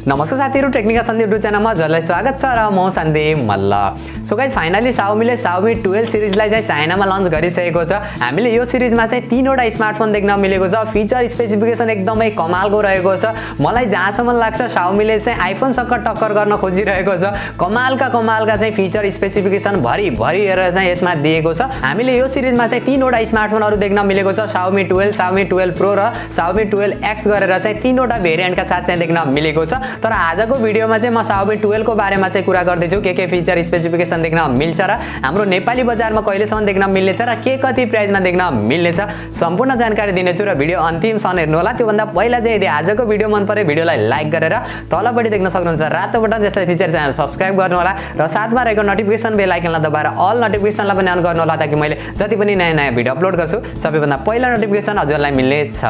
नमस्कार साथीहरु, technical Sandeep YouTube च्यानलमा हजुरलाई स्वागत छ र म Sandeep Malla. So guys, finally Xiaomi ले Xiaomi 12 सिरिजलाई चाहिँ चाइनामा लन्च गरिसकेको छ। हामीले यो सिरिजमा चाहिँ तीनवटा स्मार्टफोन देख्न मिलेको छ। फिचर स्पेसिफिकेसन एकदमै कमालको रहेको छ। मलाई जहाँसम्म लाग्छ Xiaomi ले चाहिँ आइफोन सँग टक्कर गर्न खोजिरहेको छ। कमालका चाहिँ फिचर स्पेसिफिकेसन भरि हेरेर चाहिँ यसमा दिएको छ। हामीले यो सिरिजमा चाहिँ तीनवटा स्मार्टफोनहरु देख्न मिलेको छ। Xiaomi 12, Xiaomi 12 Pro र Xiaomi 12X गरेर चाहिँ तीनवटा भेरिएन्टका साथ चाहिँ देख्न मिलेको छ। तर आजको भिडियोमा चाहिँ म Xiaomi 12 को बारेमा चाहिँ कुरा गर्दै छु। के फिचर स्पेसिफिकेसन देख्न मिल्छ र हाम्रो नेपाली बजारमा कहिलेसम्म देख्न मिल्नेछ र के कति प्राइसमा देख्न मिल्नेछ सम्पूर्ण जानकारी दिनेछु र भिडियो अन्तिमसम्म हेर्नु होला। त्योभन्दा पहिला चाहिँ यदि आजको भिडियो मन परे भिडियोलाई लाइक गरेर तलपट्टि देख्न सक्नुहुन्छ रातो बटन जसलाई फिचर च्यानल सब्स्क्राइब गर्नु होला र साथमा रहेको नोटिफिकेसन बेल आइकनलाई दबाएर अल नोटिफिकेसनलाई पनि अन गर्नु होला ताकि मैले जति पनि नयाँ भिडियो अपलोड गर्छु सबैभन्दा पहिला नोटिफिकेसन हजुरलाई मिल्नेछ।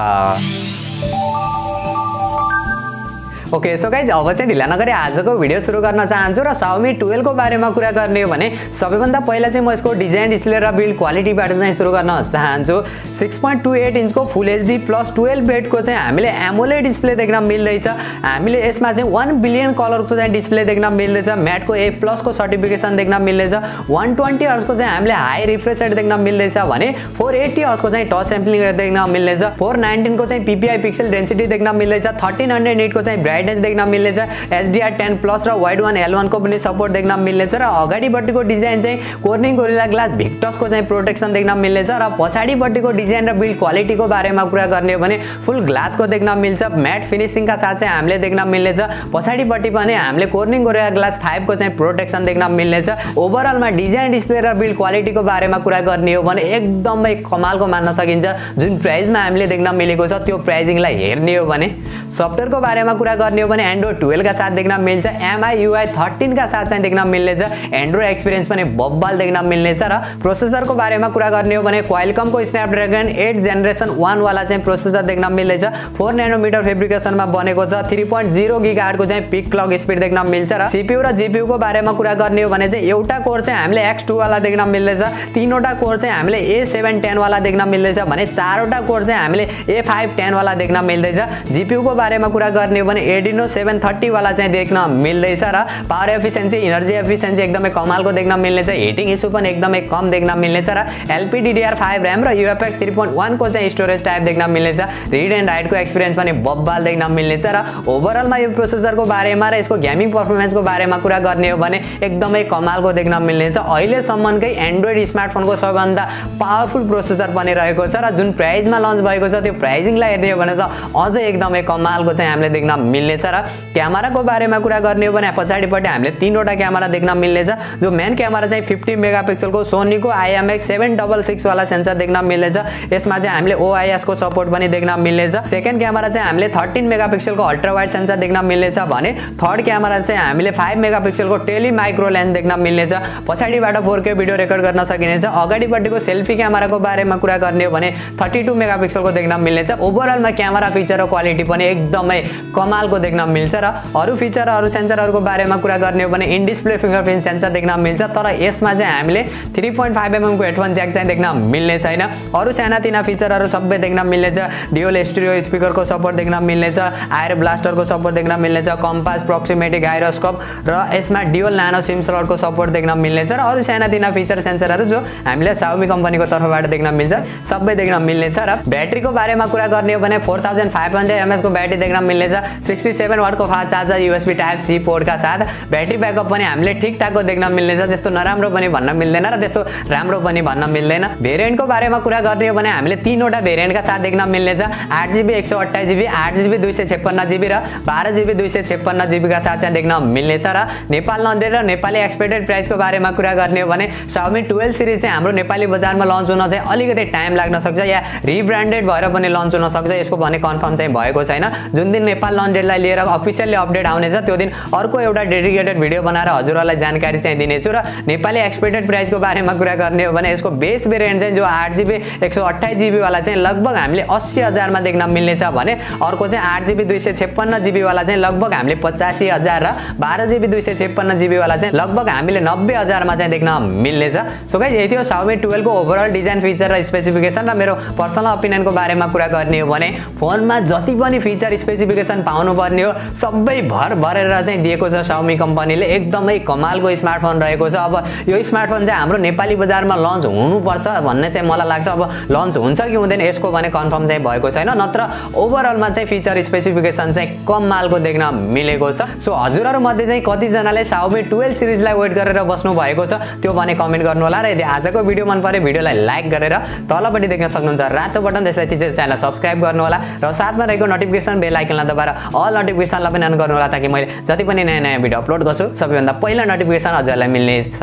ओके, सो गाइज अब चाहिँ ढिला नगरी आजको भिडियो सुरु गर्न चाहन्छु र Xiaomi 12 को बारेमा कुरा गर्ने हो भने सबैभन्दा पहिला चाहिँ म यसको डिजाइन डिस्प्ले र बिल्ड क्वालिटीबाट चाहिँ सुरु गर्न चाहन्छु। 6.28 इन्चको फुल एचडी प्लस 12 बिटको चाहिँ हामीले एमोलेड डिस्प्ले देख्न मिल्दैछ। हामीले यसमा चाहिँ 1 बिलियन कलरको चाहिँ डिस्प्ले देख्न मिल्दैछ। म्याटको A+ को सर्टिफिकेसन देख्न मिल्दैछ। 120 हर्ट्ज को चाहिँ हामीले हाई रिफ्रेश रेट देख्न मिल्दैछ भने 480 हर्ज को चाहिँ टच सैम्पलिङ रेट देख्न मिल्दैछ। 419 को चाहिँ PPI पिक्सल डेन्सिटी देख्न मिल्दैछ। 1300 निट को चाहिँ ब्राइटनेस देख्न मिल्नेछ। HDR10+ र वाइड 1L1 को पनि सपोर्ट देख्न मिल्नेछ र अगाडिपट्टिको डिजाइन चाहिँ कोर्निङ गोरिल्ला ग्लास भिक्टस को चाहिँ प्रोटेक्सन देख्न मिल्नेछ र पछाडिपट्टिको डिजाइन र बिल्ड क्वालिटीको बारेमा कुरा गर्ने हो भने फुल ग्लास को देख्न मिल्छ। म्याट फिनिशिङका साथ चाहिँ हामीले देख्न मिल्नेछ। पछाडिपट्टि पनि हामीले कोर्निङ गोरिल्ला ग्लास 5 को चाहिँ प्रोटेक्सन देख्न मिल्नेछ। ओभरअलमा डिजाइन डिस्प्ले र बिल्ड क्वालिटीको बारेमा कुरा गर्ने हो भने एकदमै कमालको मान्न सकिन्छ। जुन प्राइसमा हामीले देख्न मिलेको छ त्यो प्राइसिङलाई हेर्ने हो भने सफ्टवेयरको बारेमा कुरा गर्ने हो भने एन्ड्रोइड 12 का साथ देख्न मिल्छ। MIUI 13 का साथ चाहिँ देख्न मिल्नेछ। एन्ड्रोइड एक्सपिरियन्स पनि बब्बाल देख्न मिल्नेछ र प्रोसेसरको बारेमा कुरा गर्ने हो भने क्वालकमको स्न्यापड्रागन 8 जेनेरेसन 1 वाला चाहिँ प्रोसेसर देख्न मिल्दैछ। 4 नैनोमिटर फेब्रिकेसनमा बनेको छ। 3.0 गीगाहर्ट्ज को चाहिँ पिक क्लक स्पिड देख्न मिल्छ र CPU र GPU को बारेमा कुरा गर्ने हो भने चाहिँ एउटा कोर चाहिँ हामीले X2 वाला देख्न मिल्दैछ। तीनवटा कोर चाहिँ हामीले A710 वाला देख्न मिल्दैछ भने चारवटा कोर चाहिँ हामीले A510 वाला देख्न मिल्दैछ। GPU को बारेमा कुरा गर्ने हो भने Adreno 730 वाला चाहिँ देख्न मिल्दैछ र पावर एफिसिएन्सी इनर्जी एफिसिएन्सी एकदमै कमालको देख्न मिल्नेछ। हिटिङ इस्यु पनि एकदमै कम देख्न मिल्नेछ र LPDDR5 RAM र UFS 3.1 को चाहिँ स्टोरेज टाइप देख्न मिल्नेछ। रिड एन्ड राइट को एक्सपिरियन्स पनि बब्बाल देख्न मिल्नेछ र ओभरअलमा यो प्रोसेसरको बारेमा र यसको गेमिङ परफर्मेन्सको बारेमा कुरा गर्ने हो भने एकदमै कमालको देख्न मिल्नेछ। अहिले सम्मकै एन्ड्रोइड स्मार्टफोनको सबैभन्दा पावरफुल प्रोसेसर पनि रहेको छ र जुन प्राइसमा लन्च भएको छ त्यो प्राइसिङलाई हेर्ने हो भने त अझै एकदमै कमालको चाहिँ हामीले देख्न मिल्नेछ र क्यामेराको बारेमा कुरा गर्ने हो भने पछाडिपट्टि हामीले तीनवटा क्यामेरा देख्न मिल्नेछ। जो मेन क्यामेरा चाहिँ 50 मेगापिक्सलको सोनीको IMX766 वाला सेन्सर देख्न मिल्नेछ। यसमा चाहिँ हामीले OIS को सपोर्ट पनि देख्न मिल्नेछ। सेकेन्ड क्यामेरा चाहिँ हामीले 13 मेगापिक्सलको अल्ट्रा वाइड सेन्सर देख्न मिल्नेछ भने थर्ड क्यामेरा चाहिँ हामीले 5 मेगापिक्सलको टेली माइक्रो लेन्स देख्न मिल्नेछ। पछाडिबाट 4K भिडियो रेकर्ड गर्न सकिनेछ। अगाडिपट्टिको सेल्फी क्यामेराको बारेमा कुरा गर्ने हो भने 32 मेगापिक्सलको देख्न मिल्नेछ। ओभरअलमा क्यामेरा फिचर र क्वालिटी पनि एकदमै कमालको देख्न मिल्छ र अरु फिचर र अरु सेन्सरहरुको बारेमा कुरा गर्ने हो भने इन डिस्प्ले फिंगरप्रिन्ट सेन्सर देख्न मिल्छ। तर यसमा चाहिँ हामीले 3.5 mm को हेडफोन ज्याक चाहिँ देख्न मिल्ने छैन। अरु सानातिना फिचरहरु सबै देख्न मिल्नेछ। ड्युअल स्टिरियो स्पिकरको सपोर्ट देख्न मिल्नेछ। आयर ब्लास्टरको सपोर्ट देख्न मिल्नेछ। कम्पास प्रोक्सिमेटी गाइरोस्कोप र यसमा ड्युअल नानो सिम स्लटको सपोर्ट देख्न मिल्नेछ र अरु सानातिना फिचर सेन्सरहरु जो हामीले Xiaomi कम्पनीको तर्फबाट देख्न मिल्छ सबै देख्न मिल्नेछ। र ब्याट्रीको बारेमा कुरा गर्ने हो भने 4500 mAh को ब्याट्री देख्न मिल्नेछ। 67 वाट को fast charger USB type C port का साथ ब्याट्री ब्याकअप पनि हामीले ठीकठाकको देख्न मिल्नेछ। त्यस्तो नराम्रो पनि भन्न मिल्दैन र त्यस्तो राम्रो पनि भन्न मिल्दैन। भेरिएन्टको बारेमा कुरा गर्ने हो भने हामीले तीनवटा भेरिएन्टका साथ देख्न मिल्नेछ। 8GB 128GB 8GB 256GB र 12GB 256GB का साथ चाहिँ देख्न मिल्नेछ। र नेपाल लन्च र नेपाली एक्सपेक्टेड प्राइसको बारेमा कुरा गर्ने हो भने Xiaomi 12 सिरिज चाहिँ हाम्रो नेपाली बजारमा लन्च हुन चाहिँ अलिकति टाइम लाग्न सक्छ या रिब्रान्डेड भएर पनि लन्च हुन सक्छ। यसको भने कन्फर्म चाहिँ भएको छैन। जुन दिन नेपाल लन्च डेटलाई लिएर अफिसियली अपडेट आउनेछ त्यो दिन अर्को एउटा डेडिकेटेड भिडियो बनाएर हजुरहरुलाई जानकारी चाहिँ दिनेछु। र नेपाली एक्सपेक्टेड प्राइसको बारेमा कुरा गर्ने हो भने यसको बेस भेरिएन्ट चाहिँ जो 8GB 128GB वाला चाहिँ लगभग हामीले 80,000 मा देख्न मिल्नेछ भने अर्को चाहिँ 8GB 256GB वाला चाहिँ लगभग हामीले 85,000 र 12GB 256GB वाला चाहिँ लगभग हामीले 90,000 मा चाहिँ देख्न मिल्नेछ। सो गाइस यति हो Xiaomi 12 को ओभरअल डिजाइन फिचर र स्पेसिफिकेसन र मेरो पर्सनल ओपिनियनको बारेमा कुरा गर्ने हो भने फोनमा जति पनि फिचर स्पेसिफिकेसन पाउनु भन्नुपर्ने हो। सबै भरेर चाहिँ दिएको छ Xiaomi कम्पनीले। एकदमै कमालको स्मार्टफोन रहेको छ। अब यो स्मार्टफोन चाहिँ हाम्रो नेपाली बजारमा लन्च हुनुपर्छ भन्ने चाहिँ मलाई लाग्छ। अब लन्च हुन्छ कि हुँदैन यसको भने कन्फर्म चाहिँ भएको छैन, नत्र ओभरअलमा चाहिँ फिचर स्पेसिफिकेसन चाहिँ कमालको देख्न मिलेको छ। सो हजुरहरु मध्ये चाहिँ कतिजनाले Xiaomi 12 सिरिजलाई वेट गरेर बस्नु भएको छ त्यो भने कमेन्ट गर्नु होला। र यदि आजको भिडियो मन पर्यो भिडियोलाई लाइक गरेर तलपट्टि देख्न सक्नुहुन्छ रातो बटन, त्यसलाई थिचेर च्यानललाई सब्स्क्राइब गर्नु होला र साथमा रहेको नोटिफिकेसन बेल आइकनलाई दबाएर अल नोटिफिकेसनलाई पनि अन गर्नु होला ताकि मैले जति पनि नयाँ भिडियो अपलोड गर्छु सबैभन्दा पहिला नोटिफिकेसन हजुरलाई मिल्नेछ।